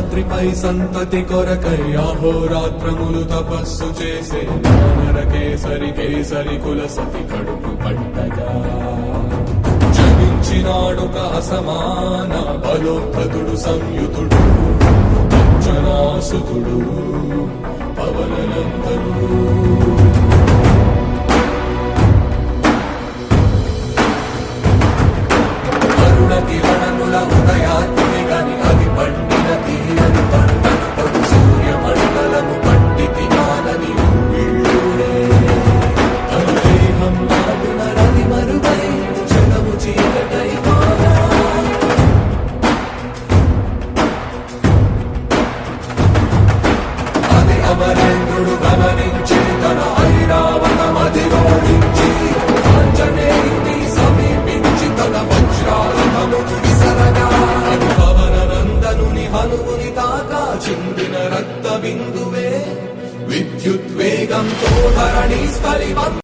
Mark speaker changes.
Speaker 1: శేషాద్రిపై సంతతి కొరకై అహోరాత్రములు తపస్సు చేసే వానర కేసరి కేసరి కుల సతి కడుపు పట్టగా జనించినాడొక అసమాన బలోద్ధతుడు సంయుతుడు అంజనాసుతుడు పవననందనుడు. కిరణముల ఉదయాత్మి గని అది పండిన తీరని పంటను పడు సూర్యమండలము పండితి నాలని ఊళ్ళూరే తన దేహం నాటున రవి మరుగై జగము చీకటై మారా. అది అమరేంద్రుడు గమనించి తన ఐరావతమది ఓడించి ఆంజనేయుని సమీపించి తన వజ్రాయుధము విసరగా అది పవననందనుని హనుముని తాకా చిందిన రక్త బిందువే విద్యుద్వేగంతో ధరణి స్థలి